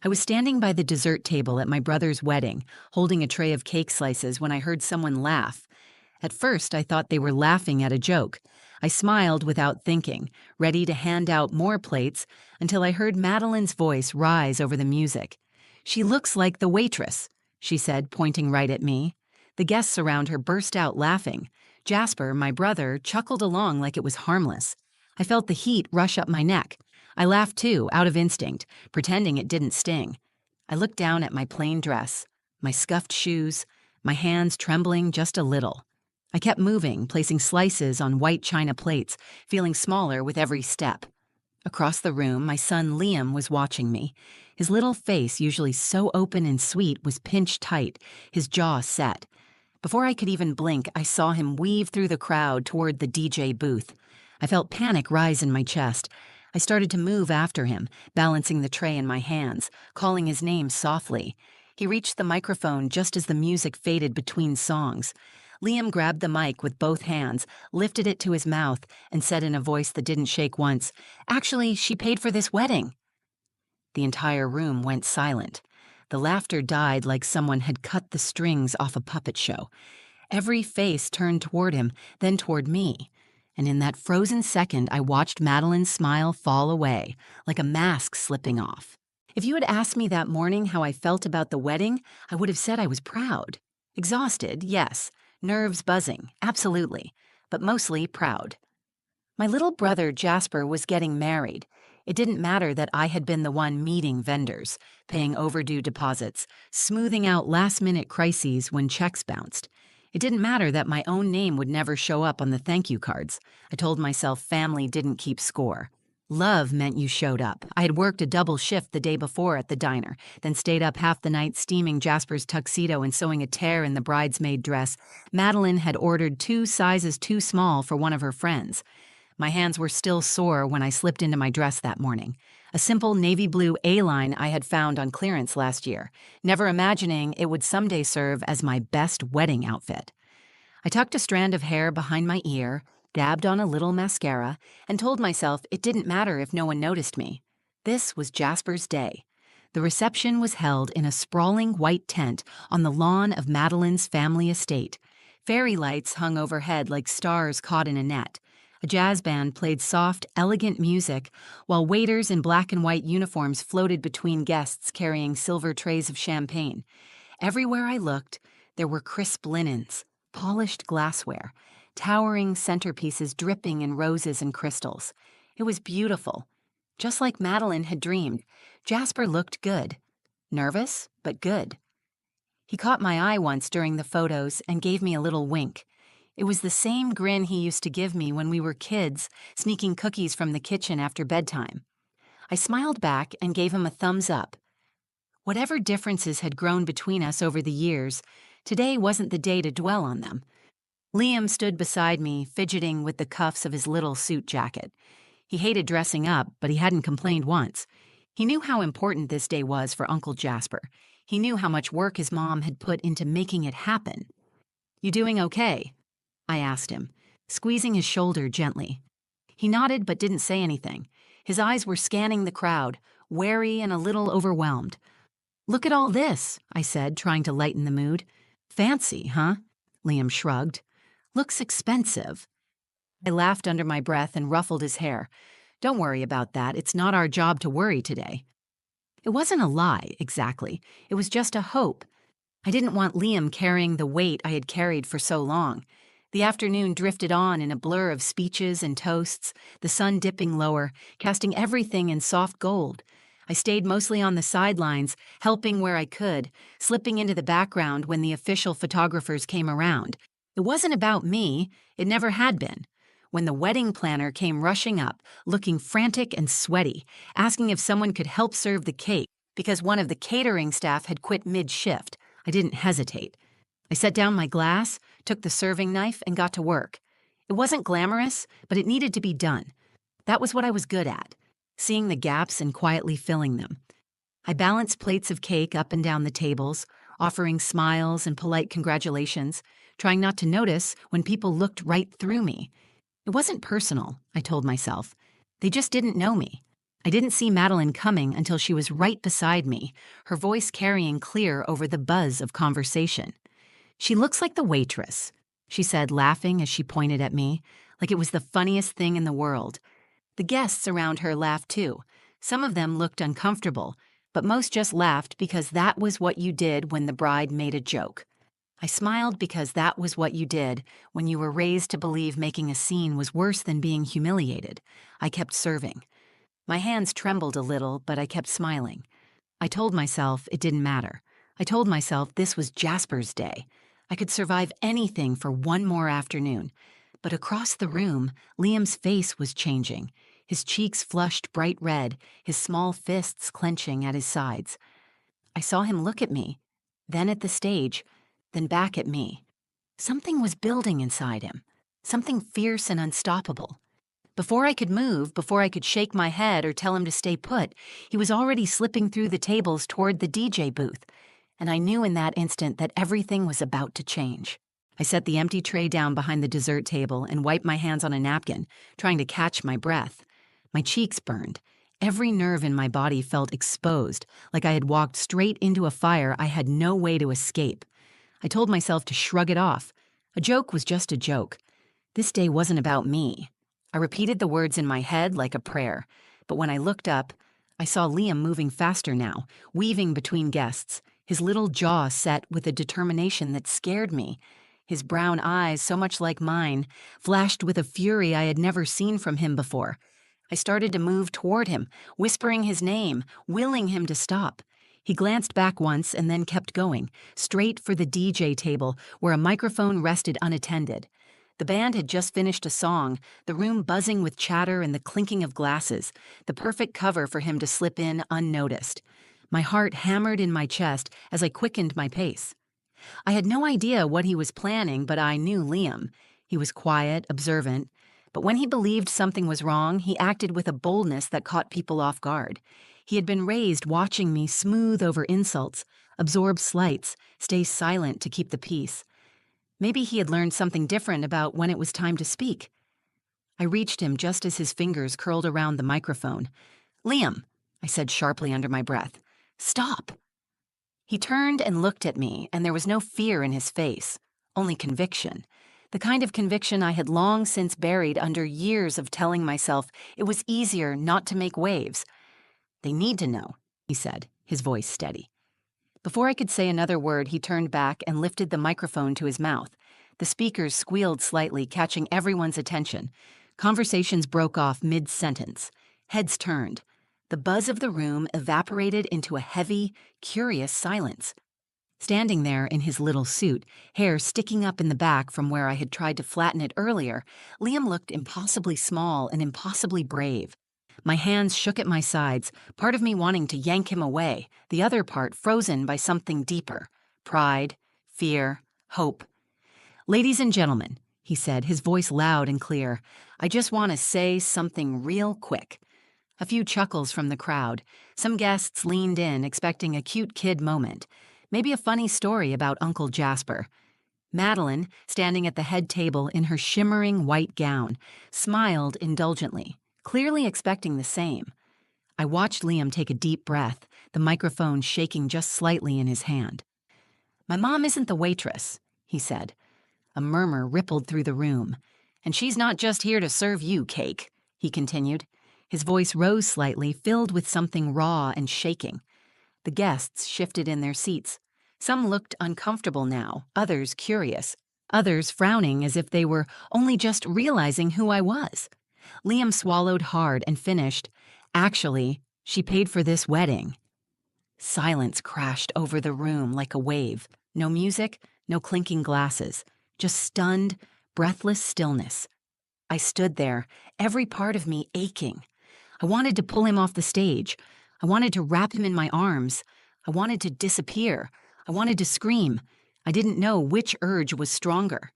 I was standing by the dessert table at my brother's wedding, holding a tray of cake slices when I heard someone laugh. At first, I thought they were laughing at a joke. I smiled without thinking, ready to hand out more plates, until I heard Madeline's voice rise over the music. "She looks like the waitress," she said, pointing right at me. The guests around her burst out laughing. Jasper, my brother, chuckled along like it was harmless. I felt the heat rush up my neck. I laughed too, out of instinct, pretending it didn't sting. I looked down at my plain dress, my scuffed shoes, my hands trembling just a little. I kept moving, placing slices on white china plates, feeling smaller with every step. Across the room, my son Liam was watching me. His little face, usually so open and sweet, was pinched tight, his jaw set. Before I could even blink, I saw him weave through the crowd toward the DJ booth. I felt panic rise in my chest. I started to move after him, balancing the tray in my hands, calling his name softly. He reached the microphone just as the music faded between songs. Liam grabbed the mic with both hands, lifted it to his mouth, and said in a voice that didn't shake once, "Actually, she paid for this wedding." The entire room went silent. The laughter died like someone had cut the strings off a puppet show. Every face turned toward him, then toward me. And in that frozen second, I watched Madeline's smile fall away, like a mask slipping off. If you had asked me that morning how I felt about the wedding, I would have said I was proud. Exhausted, yes. Nerves buzzing, absolutely. But mostly proud. My little brother Jasper was getting married. It didn't matter that I had been the one meeting vendors, paying overdue deposits, smoothing out last-minute crises when checks bounced. It didn't matter that my own name would never show up on the thank you cards. I told myself family didn't keep score. Love meant you showed up. I had worked a double shift the day before at the diner, then stayed up half the night steaming Jasper's tuxedo and sewing a tear in the bridesmaid dress. Madeline had ordered 2 sizes too small for one of her friends. My hands were still sore when I slipped into my dress that morning. A simple navy blue A-line I had found on clearance last year, never imagining it would someday serve as my best wedding outfit. I tucked a strand of hair behind my ear, dabbed on a little mascara, and told myself it didn't matter if no one noticed me. This was Jasper's day. The reception was held in a sprawling white tent on the lawn of Madeline's family estate. Fairy lights hung overhead like stars caught in a net. A jazz band played soft, elegant music, while waiters in black and white uniforms floated between guests carrying silver trays of champagne. Everywhere I looked, there were crisp linens, polished glassware, towering centerpieces dripping in roses and crystals. It was beautiful. Just like Madeline had dreamed, Jasper looked good. Nervous, but good. He caught my eye once during the photos and gave me a little wink. It was the same grin he used to give me when we were kids, sneaking cookies from the kitchen after bedtime. I smiled back and gave him a thumbs up. Whatever differences had grown between us over the years, today wasn't the day to dwell on them. Liam stood beside me, fidgeting with the cuffs of his little suit jacket. He hated dressing up, but he hadn't complained once. He knew how important this day was for Uncle Jasper. He knew how much work his mom had put into making it happen. "You doing okay?" I asked him, squeezing his shoulder gently. He nodded but didn't say anything. His eyes were scanning the crowd, wary and a little overwhelmed. "Look at all this," I said, trying to lighten the mood. "Fancy, huh?" Liam shrugged. "Looks expensive." I laughed under my breath and ruffled his hair. "Don't worry about that. It's not our job to worry today." It wasn't a lie, exactly. It was just a hope. I didn't want Liam carrying the weight I had carried for so long. The afternoon drifted on in a blur of speeches and toasts, the sun dipping lower, casting everything in soft gold. I stayed mostly on the sidelines, helping where I could, slipping into the background when the official photographers came around. It wasn't about me. It never had been. When the wedding planner came rushing up, looking frantic and sweaty, asking if someone could help serve the cake because one of the catering staff had quit mid-shift, I didn't hesitate. I set down my glass, took the serving knife, and got to work. It wasn't glamorous, but it needed to be done. That was what I was good at, seeing the gaps and quietly filling them. I balanced plates of cake up and down the tables, offering smiles and polite congratulations, trying not to notice when people looked right through me. It wasn't personal, I told myself. They just didn't know me. I didn't see Madeline coming until she was right beside me, her voice carrying clear over the buzz of conversation. "She looks like the waitress," she said, laughing as she pointed at me, like it was the funniest thing in the world. The guests around her laughed too. Some of them looked uncomfortable, but most just laughed because that was what you did when the bride made a joke. I smiled because that was what you did when you were raised to believe making a scene was worse than being humiliated. I kept serving. My hands trembled a little, but I kept smiling. I told myself it didn't matter. I told myself this was Jasper's day. I could survive anything for one more afternoon. But across the room, Liam's face was changing. His cheeks flushed bright red, his small fists clenching at his sides. I saw him look at me, then at the stage, then back at me. Something was building inside him, something fierce and unstoppable. Before I could move, before I could shake my head or tell him to stay put, he was already slipping through the tables toward the DJ booth, and I knew in that instant that everything was about to change. I set the empty tray down behind the dessert table and wiped my hands on a napkin, trying to catch my breath. My cheeks burned. Every nerve in my body felt exposed, like I had walked straight into a fire I had no way to escape. I told myself to shrug it off. A joke was just a joke. This day wasn't about me. I repeated the words in my head like a prayer, but when I looked up, I saw Liam moving faster now, weaving between guests, his little jaw set with a determination that scared me. His brown eyes, so much like mine, flashed with a fury I had never seen from him before. I started to move toward him, whispering his name, willing him to stop. He glanced back once and then kept going, straight for the DJ table, where a microphone rested unattended. The band had just finished a song, the room buzzing with chatter and the clinking of glasses, the perfect cover for him to slip in unnoticed. My heart hammered in my chest as I quickened my pace. I had no idea what he was planning, but I knew Liam. He was quiet, observant, but when he believed something was wrong, he acted with a boldness that caught people off guard. He had been raised watching me smooth over insults, absorb slights, stay silent to keep the peace. Maybe he had learned something different about when it was time to speak. I reached him just as his fingers curled around the microphone. "Liam," I said sharply under my breath, "stop." He turned and looked at me, and there was no fear in his face, only conviction. The kind of conviction I had long since buried under years of telling myself it was easier not to make waves. "They need to know," he said, his voice steady. Before I could say another word, he turned back and lifted the microphone to his mouth. The speakers squealed slightly, catching everyone's attention. Conversations broke off mid-sentence. Heads turned. The buzz of the room evaporated into a heavy, curious silence. Standing there in his little suit, hair sticking up in the back from where I had tried to flatten it earlier, Liam looked impossibly small and impossibly brave. My hands shook at my sides, part of me wanting to yank him away, the other part frozen by something deeper. Pride, fear, hope. "Ladies and gentlemen," he said, his voice loud and clear, "I just want to say something real quick." A few chuckles from the crowd. Some guests leaned in, expecting a cute kid moment. Maybe a funny story about Uncle Jasper. Madeline, standing at the head table in her shimmering white gown, smiled indulgently, clearly expecting the same. I watched Liam take a deep breath, the microphone shaking just slightly in his hand. "My mom isn't the waitress," he said. A murmur rippled through the room. "And she's not just here to serve you cake," he continued. His voice rose slightly, filled with something raw and shaking. The guests shifted in their seats. Some looked uncomfortable now, others curious, others frowning as if they were only just realizing who I was. Liam swallowed hard and finished, "Actually, she paid for this wedding." Silence crashed over the room like a wave. No music, no clinking glasses, just stunned, breathless stillness. I stood there, every part of me aching. I wanted to pull him off the stage. I wanted to wrap him in my arms. I wanted to disappear. I wanted to scream. I didn't know which urge was stronger.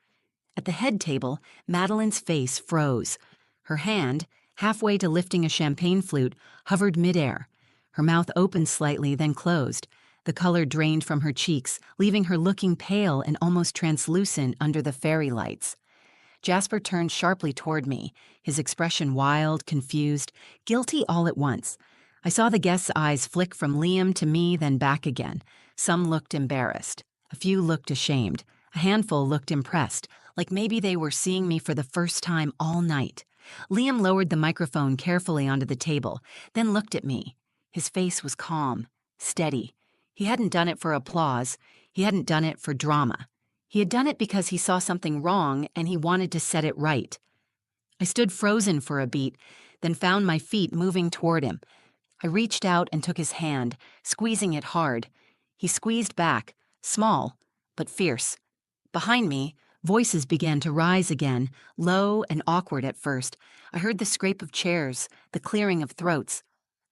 At the head table, Madeline's face froze. Her hand, halfway to lifting a champagne flute, hovered midair. Her mouth opened slightly, then closed. The color drained from her cheeks, leaving her looking pale and almost translucent under the fairy lights. Jasper turned sharply toward me, his expression wild, confused, guilty all at once. I saw the guest's eyes flick from Liam to me, then back again. Some looked embarrassed. A few looked ashamed. A handful looked impressed, like maybe they were seeing me for the first time all night. Liam lowered the microphone carefully onto the table, then looked at me. His face was calm, steady. He hadn't done it for applause. He hadn't done it for drama. He had done it because he saw something wrong and he wanted to set it right. I stood frozen for a beat, then found my feet moving toward him. I reached out and took his hand, squeezing it hard. He squeezed back, small, but fierce. Behind me, voices began to rise again, low and awkward at first. I heard the scrape of chairs, the clearing of throats.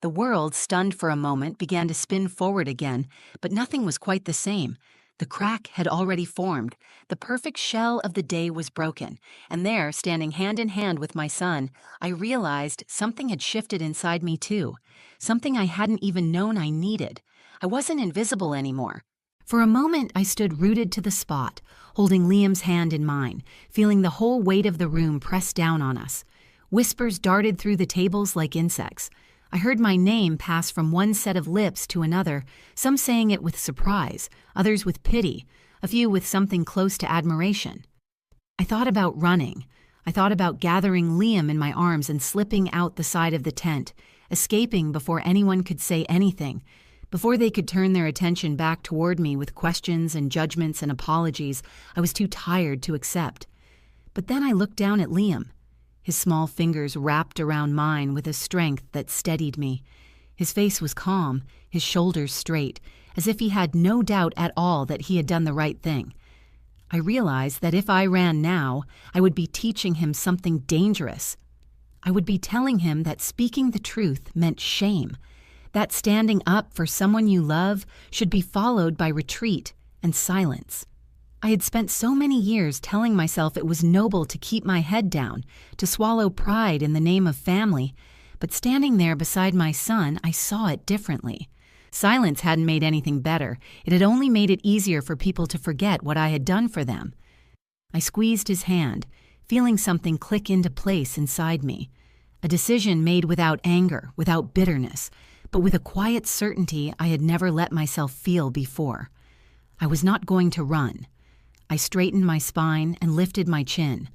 The world, stunned for a moment, began to spin forward again, but nothing was quite the same. The crack had already formed. The perfect shell of the day was broken, and there, standing hand in hand with my son, I realized something had shifted inside me too, something I hadn't even known I needed. I wasn't invisible anymore. For a moment, I stood rooted to the spot, holding Liam's hand in mine, feeling the whole weight of the room press down on us. Whispers darted through the tables like insects. I heard my name pass from one set of lips to another, some saying it with surprise, others with pity, a few with something close to admiration. I thought about running. I thought about gathering Liam in my arms and slipping out the side of the tent, escaping before anyone could say anything, before they could turn their attention back toward me with questions and judgments and apologies I was too tired to accept. But then I looked down at Liam. His small fingers wrapped around mine with a strength that steadied me. His face was calm, his shoulders straight, as if he had no doubt at all that he had done the right thing. I realized that if I ran now, I would be teaching him something dangerous. I would be telling him that speaking the truth meant shame, that standing up for someone you love should be followed by retreat and silence. I had spent so many years telling myself it was noble to keep my head down, to swallow pride in the name of family, but standing there beside my son, I saw it differently. Silence hadn't made anything better. It had only made it easier for people to forget what I had done for them. I squeezed his hand, feeling something click into place inside me. A decision made without anger, without bitterness, but with a quiet certainty I had never let myself feel before. I was not going to run. I straightened my spine and lifted my chin.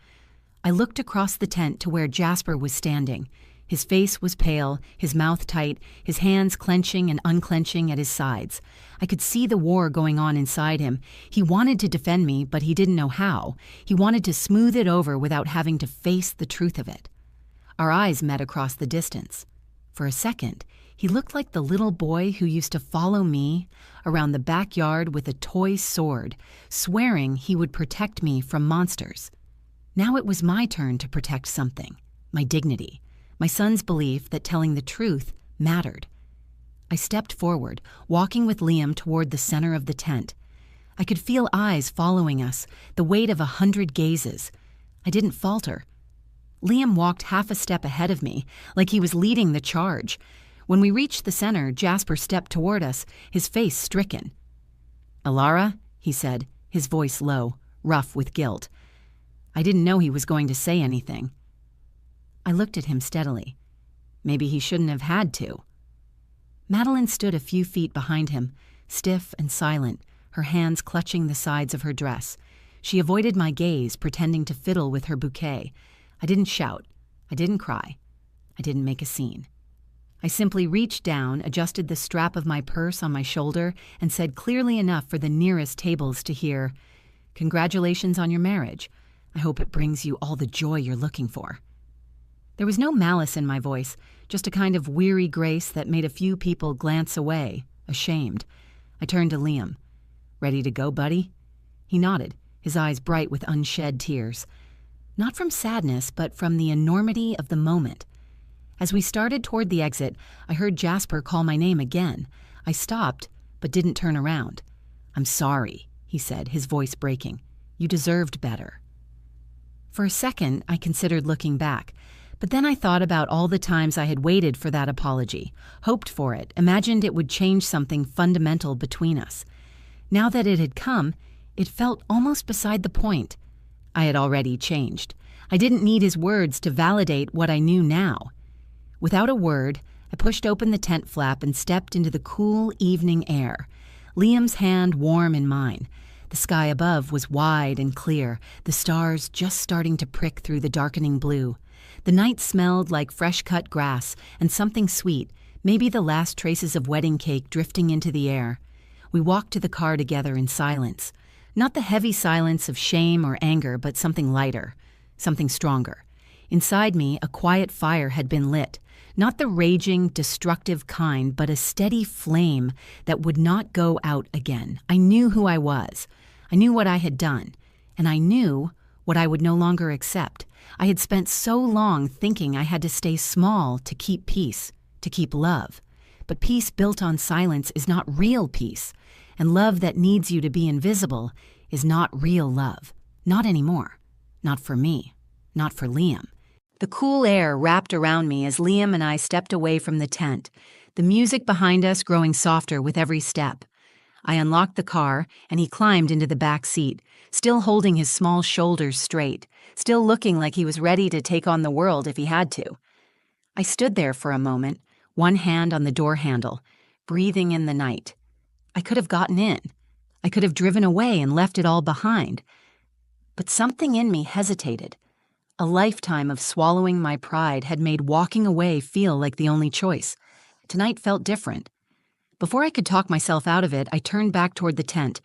I looked across the tent to where Jasper was standing. His face was pale, his mouth tight, his hands clenching and unclenching at his sides. I could see the war going on inside him. He wanted to defend me, but he didn't know how. He wanted to smooth it over without having to face the truth of it. Our eyes met across the distance. For a second, he looked like the little boy who used to follow me around the backyard with a toy sword, swearing he would protect me from monsters. Now it was my turn to protect something, my dignity, my son's belief that telling the truth mattered. I stepped forward, walking with Liam toward the center of the tent. I could feel eyes following us, the weight of 100 gazes. I didn't falter. Liam walked half a step ahead of me, like he was leading the charge. When we reached the center, Jasper stepped toward us, his face stricken. "Alara," he said, his voice low, rough with guilt. I didn't know he was going to say anything. I looked at him steadily. Maybe he shouldn't have had to. Madeline stood a few feet behind him, stiff and silent, her hands clutching the sides of her dress. She avoided my gaze, pretending to fiddle with her bouquet. I didn't shout. I didn't cry. I didn't make a scene. I simply reached down, adjusted the strap of my purse on my shoulder, and said clearly enough for the nearest tables to hear, "Congratulations on your marriage. I hope it brings you all the joy you're looking for." There was no malice in my voice, just a kind of weary grace that made a few people glance away, ashamed. I turned to Liam. "Ready to go, buddy?" He nodded, his eyes bright with unshed tears. Not from sadness, but from the enormity of the moment. As we started toward the exit, I heard Jasper call my name again. I stopped, but didn't turn around. "I'm sorry," he said, his voice breaking. "You deserved better." For a second, I considered looking back, but then I thought about all the times I had waited for that apology, hoped for it, imagined it would change something fundamental between us. Now that it had come, it felt almost beside the point. I had already changed. I didn't need his words to validate what I knew now. Without a word, I pushed open the tent flap and stepped into the cool evening air, Liam's hand warm in mine. The sky above was wide and clear, the stars just starting to prick through the darkening blue. The night smelled like fresh-cut grass and something sweet, maybe the last traces of wedding cake drifting into the air. We walked to the car together in silence. Not the heavy silence of shame or anger, but something lighter, something stronger. Inside me, a quiet fire had been lit. Not the raging, destructive kind, but a steady flame that would not go out again. I knew who I was. I knew what I had done. And I knew what I would no longer accept. I had spent so long thinking I had to stay small to keep peace, to keep love. But peace built on silence is not real peace. And love that needs you to be invisible is not real love. Not anymore. Not for me. Not for Liam. The cool air wrapped around me as Liam and I stepped away from the tent, the music behind us growing softer with every step. I unlocked the car, and he climbed into the back seat, still holding his small shoulders straight, still looking like he was ready to take on the world if he had to. I stood there for a moment, one hand on the door handle, breathing in the night. I could have gotten in. I could have driven away and left it all behind. But something in me hesitated. A lifetime of swallowing my pride had made walking away feel like the only choice. Tonight felt different. Before I could talk myself out of it, I turned back toward the tent.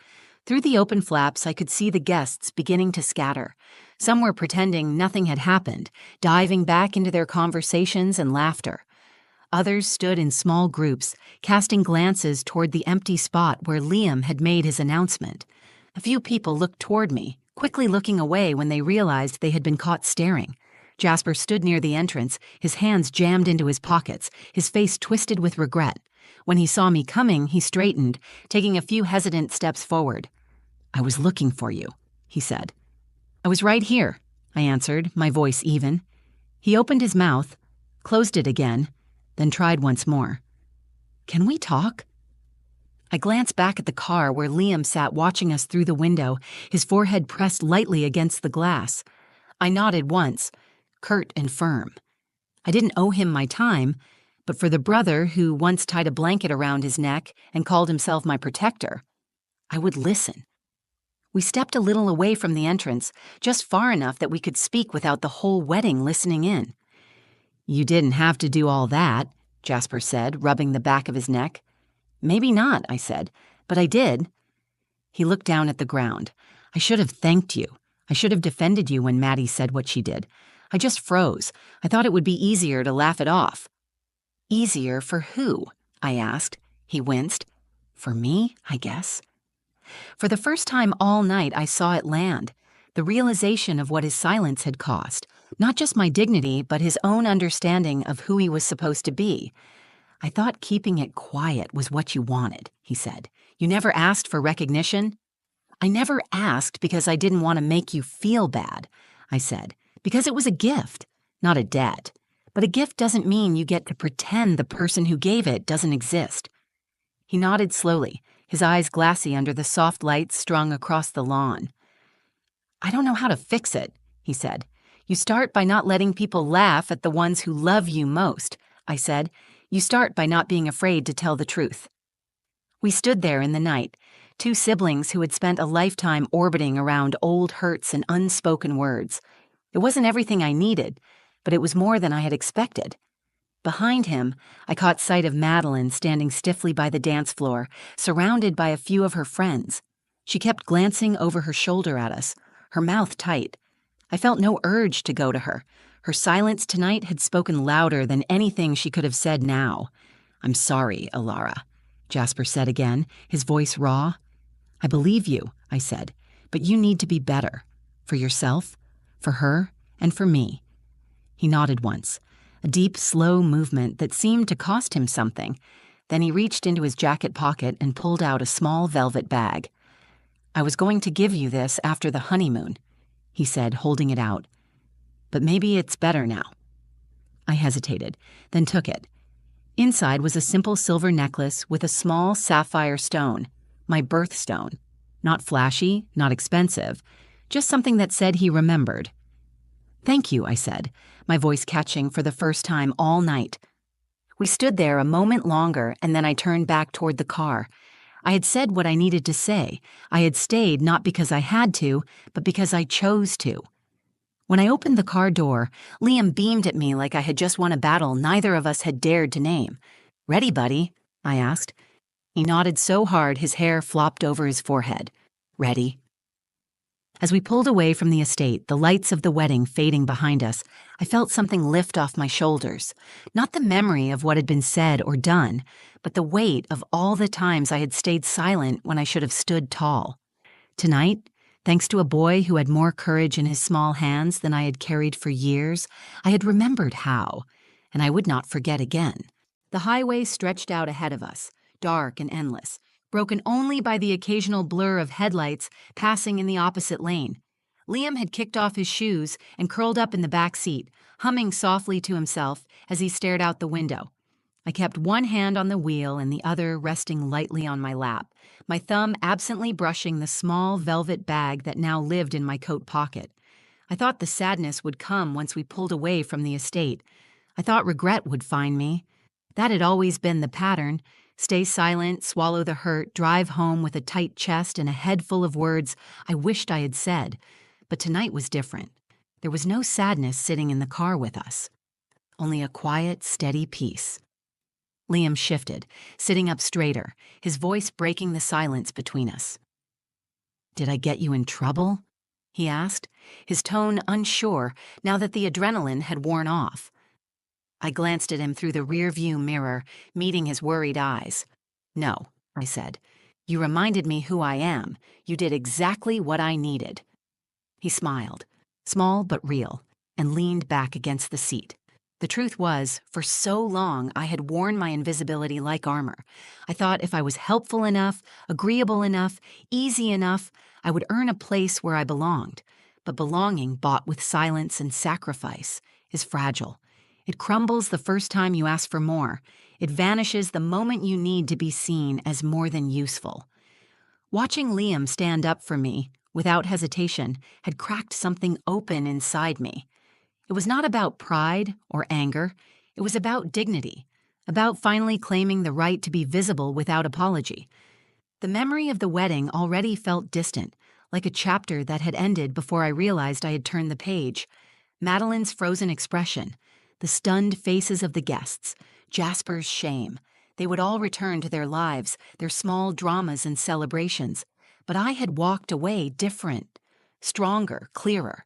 Through the open flaps, I could see the guests beginning to scatter. Some were pretending nothing had happened, diving back into their conversations and laughter. Others stood in small groups, casting glances toward the empty spot where Liam had made his announcement. A few people looked toward me, quickly looking away when they realized they had been caught staring. Jasper stood near the entrance, his hands jammed into his pockets, his face twisted with regret. When he saw me coming, he straightened, taking a few hesitant steps forward. "I was looking for you," he said. "I was right here," I answered, my voice even. He opened his mouth, closed it again, then tried once more. "Can we talk?" I glanced back at the car where Liam sat watching us through the window, his forehead pressed lightly against the glass. I nodded once, curt and firm. I didn't owe him my time, but for the brother who once tied a blanket around his neck and called himself my protector, I would listen. We stepped a little away from the entrance, just far enough that we could speak without the whole wedding listening in. "You didn't have to do all that," Jasper said, rubbing the back of his neck. "Maybe not," I said, "but I did." He looked down at the ground. "I should have thanked you. I should have defended you when Maddie said what she did. I just froze. I thought it would be easier to laugh it off." "Easier for who?" I asked. He winced. "For me, I guess." For the first time all night, I saw it land. The realization of what his silence had cost. Not just my dignity, but his own understanding of who he was supposed to be. "I thought keeping it quiet was what you wanted," he said. "You never asked for recognition?" "I never asked because I didn't want to make you feel bad," I said. "Because it was a gift, not a debt. But a gift doesn't mean you get to pretend the person who gave it doesn't exist." He nodded slowly, his eyes glassy under the soft lights strung across the lawn. "I don't know how to fix it," he said. "You start by not letting people laugh at the ones who love you most," I said. "You start by not being afraid to tell the truth." We stood there in the night, two siblings who had spent a lifetime orbiting around old hurts and unspoken words. It wasn't everything I needed, but it was more than I had expected. Behind him, I caught sight of Madeline standing stiffly by the dance floor, surrounded by a few of her friends. She kept glancing over her shoulder at us, her mouth tight. I felt no urge to go to her. Her silence tonight had spoken louder than anything she could have said now. "I'm sorry, Alara," Jasper said again, his voice raw. "I believe you," I said, "but you need to be better. For yourself, for her, and for me." He nodded once, a deep, slow movement that seemed to cost him something. Then he reached into his jacket pocket and pulled out a small velvet bag. "I was going to give you this after the honeymoon," he said, holding it out. "But maybe it's better now." I hesitated, then took it. Inside was a simple silver necklace with a small sapphire stone, my birthstone. Not flashy, not expensive, just something that said he remembered. "Thank you," I said, my voice catching for the first time all night. We stood there a moment longer, and then I turned back toward the car. I had said what I needed to say. I had stayed not because I had to, but because I chose to. When I opened the car door, Liam beamed at me like I had just won a battle neither of us had dared to name. "Ready, buddy?" I asked. He nodded so hard his hair flopped over his forehead. "Ready." As we pulled away from the estate, the lights of the wedding fading behind us, I felt something lift off my shoulders. Not the memory of what had been said or done, but the weight of all the times I had stayed silent when I should have stood tall. Tonight, thanks to a boy who had more courage in his small hands than I had carried for years, I had remembered how, and I would not forget again. The highway stretched out ahead of us, dark and endless, broken only by the occasional blur of headlights passing in the opposite lane. Liam had kicked off his shoes and curled up in the back seat, humming softly to himself as he stared out the window. I kept one hand on the wheel and the other resting lightly on my lap, my thumb absently brushing the small velvet bag that now lived in my coat pocket. I thought the sadness would come once we pulled away from the estate. I thought regret would find me. That had always been the pattern. Stay silent, swallow the hurt, drive home with a tight chest and a head full of words I wished I had said. But tonight was different. There was no sadness sitting in the car with us. Only a quiet, steady peace. Liam shifted, sitting up straighter, his voice breaking the silence between us. "Did I get you in trouble?" he asked, his tone unsure now that the adrenaline had worn off. I glanced at him through the rear-view mirror, meeting his worried eyes. "No," I said. "You reminded me who I am. You did exactly what I needed." He smiled, small but real, and leaned back against the seat. The truth was, for so long I had worn my invisibility like armor. I thought if I was helpful enough, agreeable enough, easy enough, I would earn a place where I belonged. But belonging bought with silence and sacrifice is fragile. It crumbles the first time you ask for more. It vanishes the moment you need to be seen as more than useful. Watching Liam stand up for me, without hesitation, had cracked something open inside me. It was not about pride or anger. It was about dignity, about finally claiming the right to be visible without apology. The memory of the wedding already felt distant, like a chapter that had ended before I realized I had turned the page. Madeline's frozen expression, the stunned faces of the guests, Jasper's shame. They would all return to their lives, their small dramas and celebrations. But I had walked away different, stronger, clearer.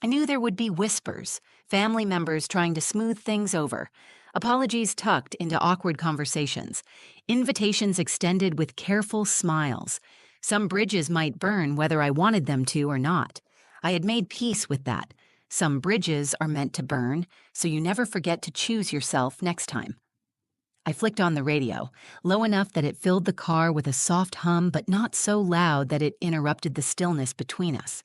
I knew there would be whispers, family members trying to smooth things over, apologies tucked into awkward conversations, invitations extended with careful smiles. Some bridges might burn whether I wanted them to or not. I had made peace with that. Some bridges are meant to burn, so you never forget to choose yourself next time. I flicked on the radio, low enough that it filled the car with a soft hum but not so loud that it interrupted the stillness between us.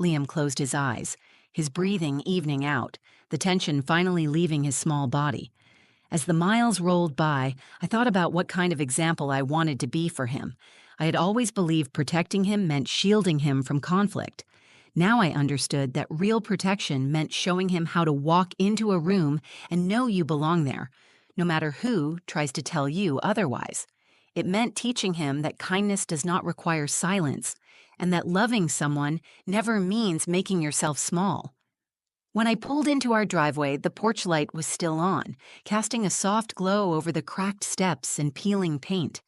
Liam closed his eyes, his breathing evening out, the tension finally leaving his small body. As the miles rolled by, I thought about what kind of example I wanted to be for him. I had always believed protecting him meant shielding him from conflict. Now I understood that real protection meant showing him how to walk into a room and know you belong there, no matter who tries to tell you otherwise. It meant teaching him that kindness does not require silence, and that loving someone never means making yourself small. When I pulled into our driveway, the porch light was still on, casting a soft glow over the cracked steps and peeling paint.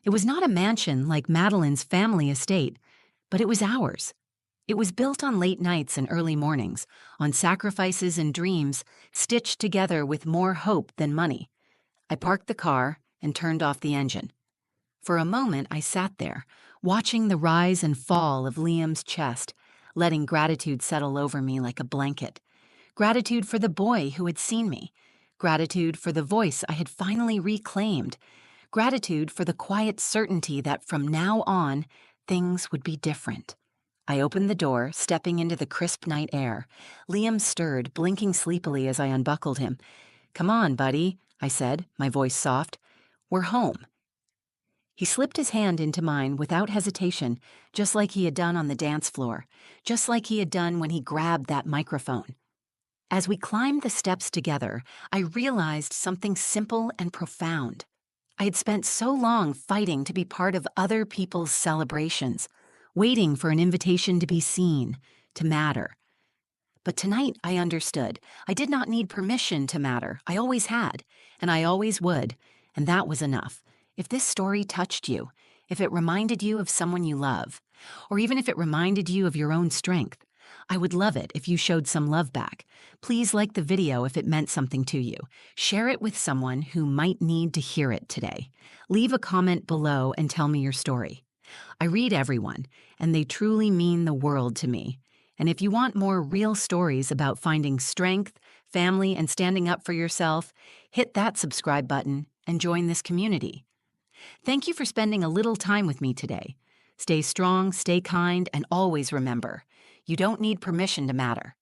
It was not a mansion like Madeline's family estate, but it was ours. It was built on late nights and early mornings, on sacrifices and dreams, stitched together with more hope than money. I parked the car and turned off the engine. For a moment, I sat there, watching the rise and fall of Liam's chest, letting gratitude settle over me like a blanket. Gratitude for the boy who had seen me. Gratitude for the voice I had finally reclaimed. Gratitude for the quiet certainty that from now on, things would be different. I opened the door, stepping into the crisp night air. Liam stirred, blinking sleepily as I unbuckled him. "Come on, buddy," I said, my voice soft. "We're home." He slipped his hand into mine without hesitation, just like he had done on the dance floor, just like he had done when he grabbed that microphone. As we climbed the steps together, I realized something simple and profound. I had spent so long fighting to be part of other people's celebrations, waiting for an invitation to be seen, to matter. But tonight I understood. I did not need permission to matter. I always had, and I always would, and that was enough. If this story touched you, if it reminded you of someone you love, or even if it reminded you of your own strength, I would love it if you showed some love back. Please like the video if it meant something to you. Share it with someone who might need to hear it today. Leave a comment below and tell me your story. I read everyone, and they truly mean the world to me. And if you want more real stories about finding strength, family, and standing up for yourself, hit that subscribe button and join this community. Thank you for spending a little time with me today. Stay strong, stay kind, and always remember, you don't need permission to matter.